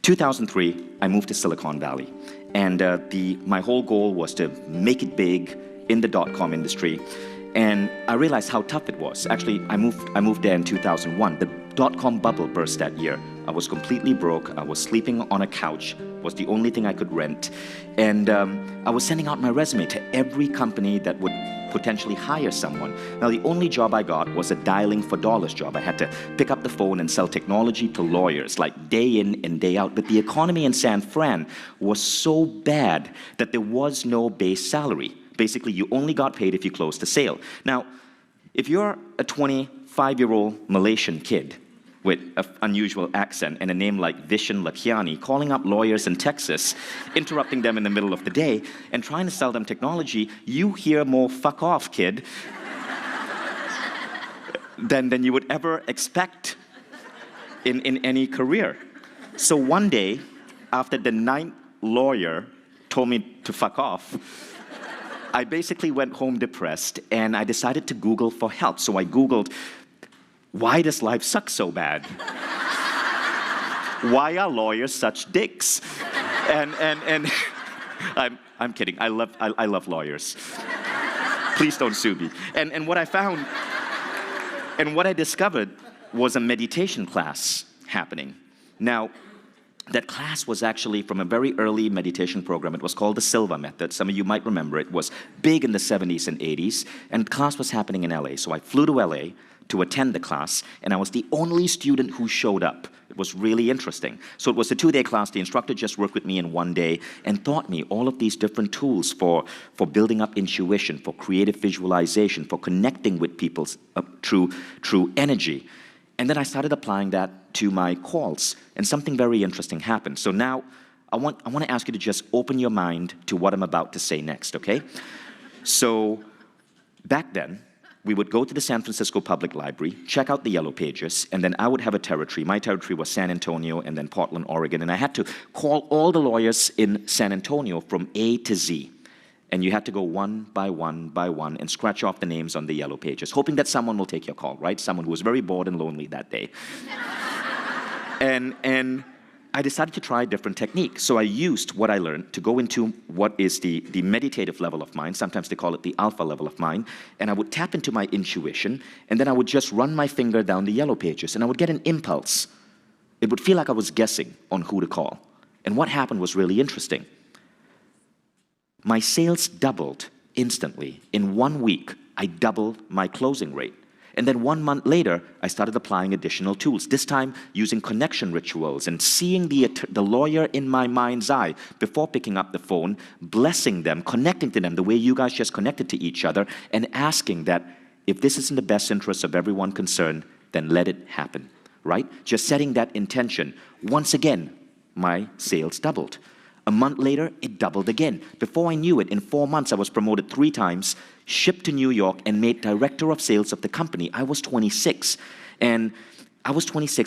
2003, I moved to Silicon Valley. And my whole goal was to make it big in the dot-com industry. And I realized how tough it was. Actually, I moved there in 2001. The dot-com bubble burst that year. I was completely broke. I was sleeping on a couch. Was the only thing I could rent. And I was sending out my resume to every company that would potentially hire someone. Now, the only job I got was a dialing for dollars job. I had to pick up the phone and sell technology to lawyers, like day in and day out. But the economy in San Fran was so bad that there was no base salary. Basically, you only got paid if you closed the sale. Now, if you're a 25-year-old Malaysian kid with an unusual accent and a name like Vishen Lakhiani, calling up lawyers in Texas, interrupting them in the middle of the day, and trying to sell them technology, you hear more "fuck off, kid" than you would ever expect in any career. So one day, after the 9th lawyer told me to fuck off, I basically went home depressed, and I decided to Google for help. So I Googled, why does life suck so bad? Why are lawyers such dicks? And I'm kidding. I love lawyers. Please don't sue me. And what I found, and what I discovered was a meditation class happening. Now, that class was actually from a very early meditation program. It was called the Silva Method. Some of you might remember it. It was big in the 70s and 80s, and the class was happening in LA. So I flew to LA to attend the class, and I was the only student who showed up. It was really interesting. So it was a 2-day class. The instructor just worked with me in 1 day and taught me all of these different tools for building up intuition, for creative visualization, for connecting with people through energy. And then I started applying that to my calls, and something very interesting happened. So now, I want to ask you to just open your mind to what I'm about to say next, okay? So, back then, we would go to the San Francisco Public Library, check out the Yellow Pages, and then I would have a territory. My territory was San Antonio and then Portland, Oregon, and I had to call all the lawyers in San Antonio from A to Z. And you had to go one by one and scratch off the names on the Yellow Pages, hoping that someone will take your call, right? Someone who was very bored and lonely that day. And I decided to try a different technique. So I used what I learned to go into what is the meditative level of mind. Sometimes they call it the alpha level of mind. And I would tap into my intuition, and then I would just run my finger down the Yellow Pages, and I would get an impulse. It would feel like I was guessing on who to call. And what happened was really interesting. My sales doubled instantly. In 1 week, I doubled my closing rate. And then 1 month later, I started applying additional tools, this time using connection rituals and seeing the lawyer in my mind's eye before picking up the phone, blessing them, connecting to them the way you guys just connected to each other, and asking that if this is in the best interest of everyone concerned, then let it happen, right? Just setting that intention. Once again, my sales doubled. A month later, it doubled again. Before I knew it, in 4 months, I was promoted 3 times, shipped to New York, and made director of sales of the company. I was 26. And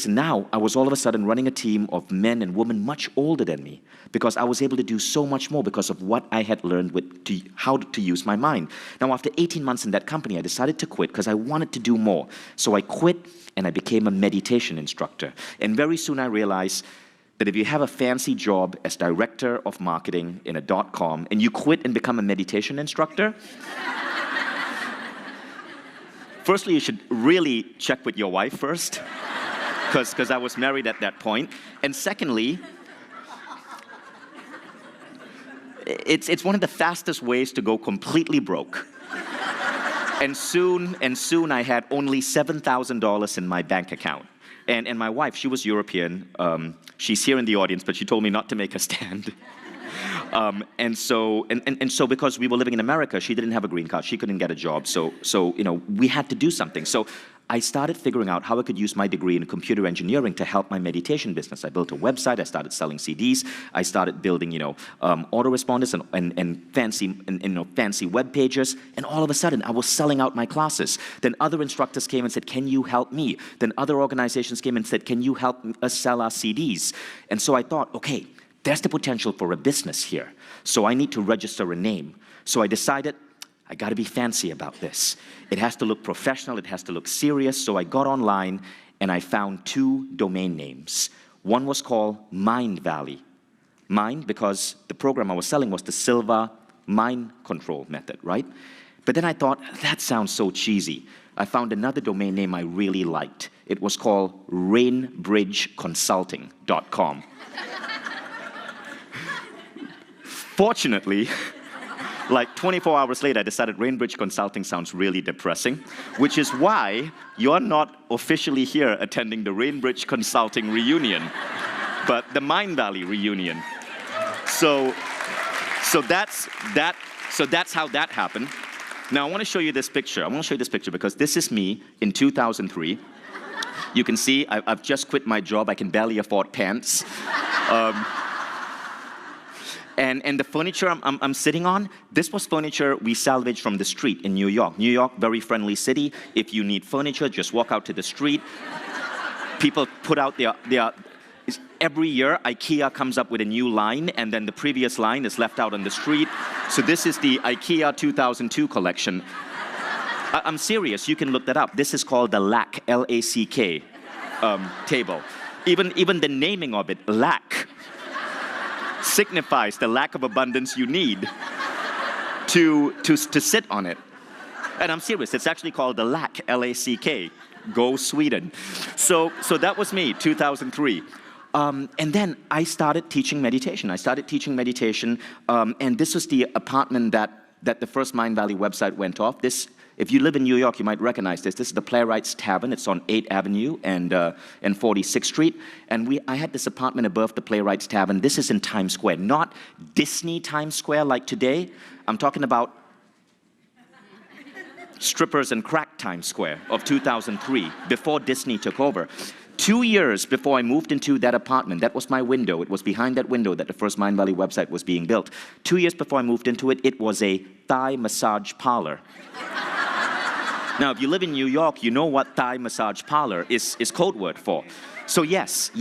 now I was all of a sudden running a team of men and women much older than me, because I was able to do so much more because of what I had learned how to use my mind. Now, after 18 months in that company, I decided to quit because I wanted to do more. So I quit, and I became a meditation instructor. And very soon I realized that if you have a fancy job as director of marketing in a .com and you quit and become a meditation instructor, firstly, you should really check with your wife first, because I was married at that point. And secondly, it's one of the fastest ways to go completely broke. And soon I had only $7,000 in my bank account. And my wife, she was European. She's here in the audience, but she told me not to make a stand. And so because we were living in America, she didn't have a green card. She couldn't get a job. So we had to do something. So I started figuring out how I could use my degree in computer engineering to help my meditation business. I built a website. I started selling CDs. I started building, autoresponders and fancy web pages. And all of a sudden, I was selling out my classes. Then other instructors came and said, "Can you help me?" Then other organizations came and said, "Can you help us sell our CDs?" And so I thought, okay, there's the potential for a business here. So I need to register a name. So I decided, I got to be fancy about this. It has to look professional. It has to look serious. So I got online and I found 2 domain names. One was called Mind Valley. Mind, because the program I was selling was the Silva mind control method, right? But then I thought, that sounds so cheesy. I found another domain name I really liked. It was called rainbridgeconsulting.com. Fortunately, like 24 hours later, I decided Rainbridge Consulting sounds really depressing, which is why you're not officially here attending the Rainbridge Consulting reunion, but the Mind Valley reunion. So that's how that happened. Now I want to show you this picture. I want to show you this picture because this is me in 2003. You can see I've just quit my job. I can barely afford pants. And the furniture I'm sitting on, this was furniture we salvaged from the street in New York. New York, very friendly city. If you need furniture, just walk out to the street. People put out their every year, IKEA comes up with a new line, and then the previous line is left out on the street. So this is the IKEA 2002 collection. I'm serious, you can look that up. This is called the LACK, L-A-C-K, table. Even the naming of it, lack, signifies the lack of abundance you need to sit on it. And I'm serious, it's actually called the LACK, L-A-C-K. Go Sweden. So that was me, 2003. And then I started teaching meditation. And this was the apartment that the first Mind Valley website went off. This, if you live in New York, you might recognize this. This is the Playwrights Tavern. It's on 8th Avenue and 46th Street. And I had this apartment above the Playwrights Tavern. This is in Times Square, not Disney Times Square like today. I'm talking about strippers and crack Times Square of 2003, before Disney took over. 2 years before I moved into that apartment, that was my window. It was behind that window that the first Mind Valley website was being built. 2 years before I moved into it, it was a Thai massage parlor. Now, if you live in New York, you know what Thai massage parlor is code word for. So yes,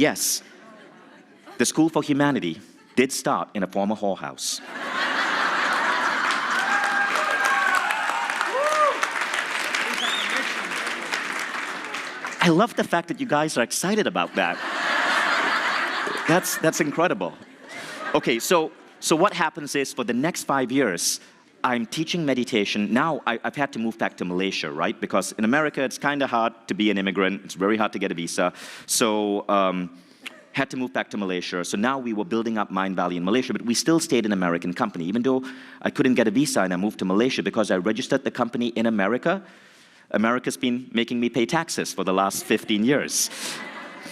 the School for Humanity did start in a former whorehouse. I love the fact that you guys are excited about that. That's incredible. Okay, so what happens is for the next 5 years, I'm teaching meditation. Now I've had to move back to Malaysia, right? Because in America, it's kind of hard to be an immigrant. It's very hard to get a visa. So had to move back to Malaysia. So now we were building up Mind Valley in Malaysia, but we still stayed an American company. Even though I couldn't get a visa and I moved to Malaysia because I registered the company in America, America's been making me pay taxes for the last 15 years.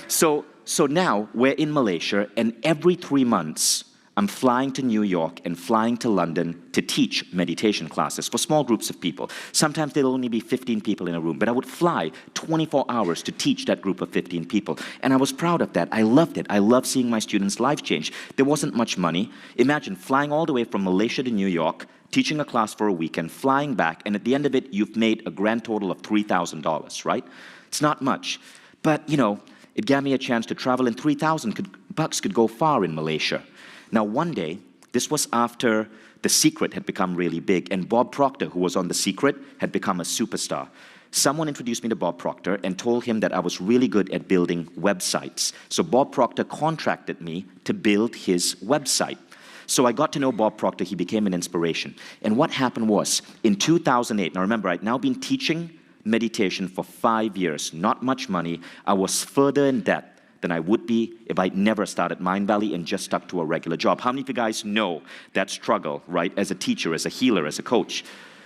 So now we're in Malaysia, and every 3 months, I'm flying to New York and flying to London to teach meditation classes for small groups of people. Sometimes there'll only be 15 people in a room, but I would fly 24 hours to teach that group of 15 people. And I was proud of that. I loved it. I loved seeing my students' life change. There wasn't much money. Imagine flying all the way from Malaysia to New York, teaching a class for a weekend, flying back, and at the end of it, you've made a grand total of $3,000, right? It's not much. But, you know, it gave me a chance to travel, and $3,000 could go far in Malaysia. Now, one day, this was after The Secret had become really big, and Bob Proctor, who was on The Secret, had become a superstar. Someone introduced me to Bob Proctor and told him that I was really good at building websites. So Bob Proctor contracted me to build his website. So I got to know Bob Proctor. He became an inspiration. And what happened was, in 2008, now remember, I'd now been teaching meditation for 5 years, not much money. I was further in debt than I would be if I'd never started Mind Valley and just stuck to a regular job. How many of you guys know that struggle, right, as a teacher, as a healer, as a coach?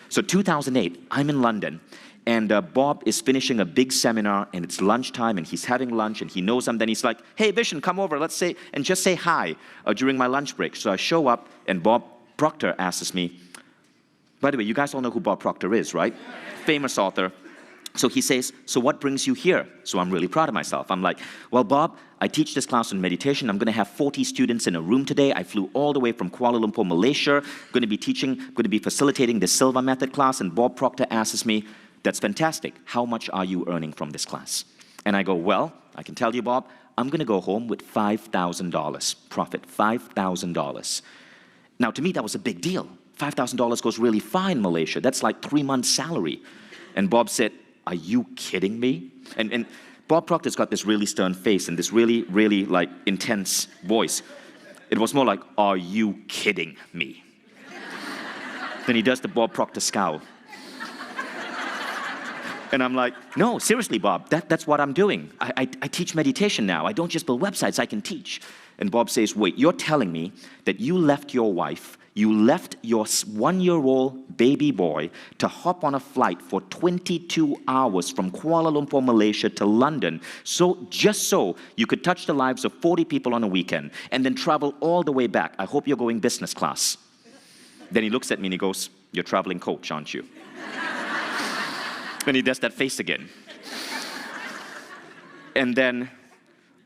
So 2008, I'm in London, and Bob is finishing a big seminar, and it's lunchtime, and he's having lunch, and he knows I'm there. He's like, hey, Vishen, come over, let's say, and just say hi during my lunch break. So I show up, and Bob Proctor asks me, by the way, you guys all know who Bob Proctor is, right? Famous author. So he says, so what brings you here? So I'm really proud of myself. I'm like, well, Bob, I teach this class on meditation. I'm going to have 40 students in a room today. I flew all the way from Kuala Lumpur, Malaysia. Going to be facilitating the Silva Method class. And Bob Proctor asks me, that's fantastic. How much are you earning from this class? And I go, well, I can tell you, Bob, I'm going to go home with $5,000 profit, $5,000. Now, to me, that was a big deal. $5,000 goes really far in Malaysia. That's like 3 months' salary. And Bob said, are you kidding me? And Bob Proctor's got this really stern face and this really, really like intense voice. It was more like, are you kidding me? Then he does the Bob Proctor scowl. And I'm like, no, seriously, Bob, that's what I'm doing. I teach meditation now. I don't just build websites, I can teach. And Bob says, wait, you're telling me that you left your wife, you left your 1-year-old baby boy to hop on a flight for 22 hours from Kuala Lumpur, Malaysia to London, just so you could touch the lives of 40 people on a weekend, and then travel all the way back. I hope you're going business class. Then he looks at me and he goes, you're a traveling coach, aren't you? Then he does that face again. And then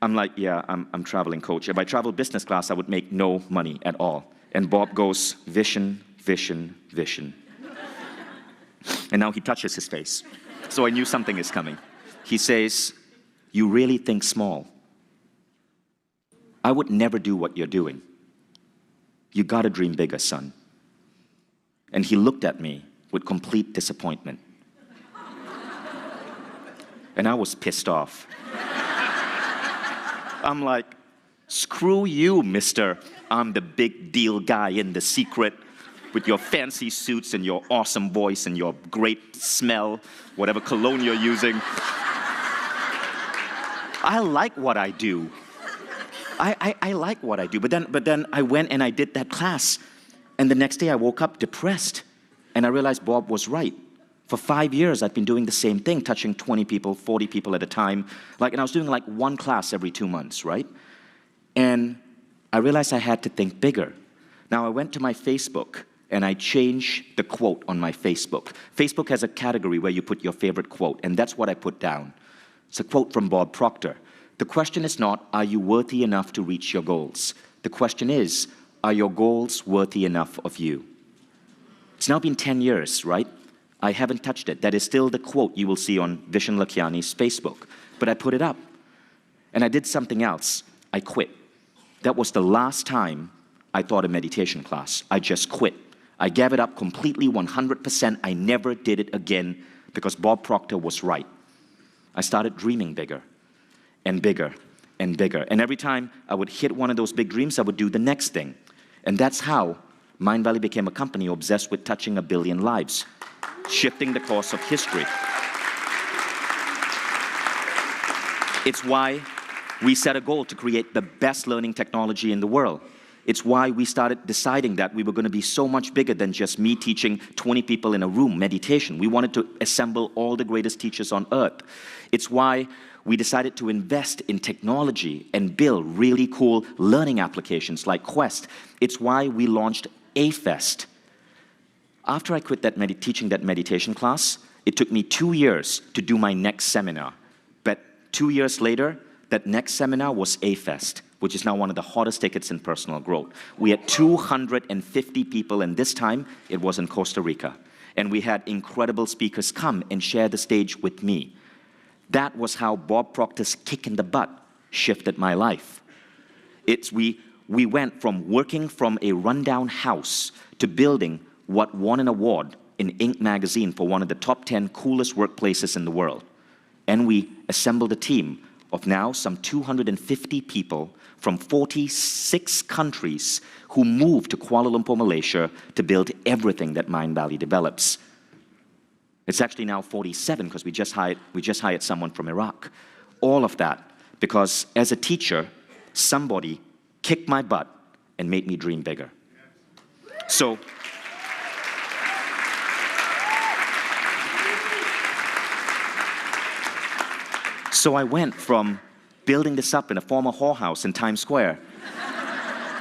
I'm like, yeah, I'm traveling coach. If I traveled business class, I would make no money at all. And Bob goes, vision, vision, vision. And now he touches his face. So I knew something is coming. He says, you really think small. I would never do what you're doing. You gotta dream bigger, son. And he looked at me with complete disappointment. And I was pissed off. I'm like, screw you, mister. I'm the big deal guy in The Secret with your fancy suits and your awesome voice and your great smell, whatever cologne you're using. I like what I do. I like what I do. But then I went and I did that class. And the next day I woke up depressed. And I realized Bob was right. For 5 years, I've been doing the same thing, touching 20 people, 40 people at a time. And I was doing like one class every 2 months, right? And I realized I had to think bigger. Now, I went to my Facebook, and I changed the quote on my Facebook. Facebook has a category where you put your favorite quote, and that's what I put down. It's a quote from Bob Proctor. The question is not, are you worthy enough to reach your goals? The question is, are your goals worthy enough of you? It's now been 10 years, right? I haven't touched it. That is still the quote you will see on Vishen Lakhiani's Facebook. But I put it up. And I did something else. I quit. That was the last time I taught a meditation class. I just quit. I gave it up completely, 100%. I never did it again because Bob Proctor was right. I started dreaming bigger and bigger and bigger. And every time I would hit one of those big dreams, I would do the next thing. And that's how Mind Valley became a company obsessed with touching 1 billion lives, shifting the course of history. It's why we set a goal to create the best learning technology in the world. It's why we started deciding that we were going to be so much bigger than just me teaching 20 people in a room meditation. We wanted to assemble all the greatest teachers on earth. It's why we decided to invest in technology and build really cool learning applications like Quest. It's why we launched A-Fest. After I quit teaching that meditation class, it took me 2 years to do my next seminar. But 2 years later, that next seminar was A-Fest, which is now one of the hottest tickets in personal growth. We had 250 people, and this time it was in Costa Rica. And we had incredible speakers come and share the stage with me. That was how Bob Proctor's kick in the butt shifted my life. We went from working from a rundown house to building what won an award in Inc. magazine for one of the top 10 coolest workplaces in the world. And we assembled a team of now some 250 people from 46 countries who moved to Kuala Lumpur, Malaysia to build everything that Mind Valley develops. It's actually now 47 because we just hired someone from Iraq. All of that because as a teacher, somebody kicked my butt and made me dream bigger. So I went from building this up in a former whorehouse in Times Square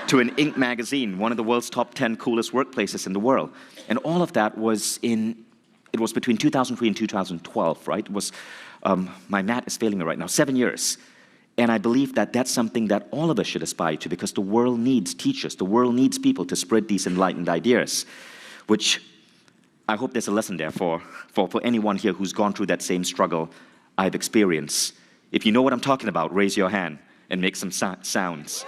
to an Inc. magazine, one of the world's top 10 coolest workplaces in the world. And all of that was between 2003 and 2012, right? It was, my math is failing me right now, 7 years. And I believe that that's something that all of us should aspire to because the world needs teachers. The world needs people to spread these enlightened ideas, which I hope there's a lesson there for anyone here who's gone through that same struggle I've experienced. If you know what I'm talking about, raise your hand and make some sounds.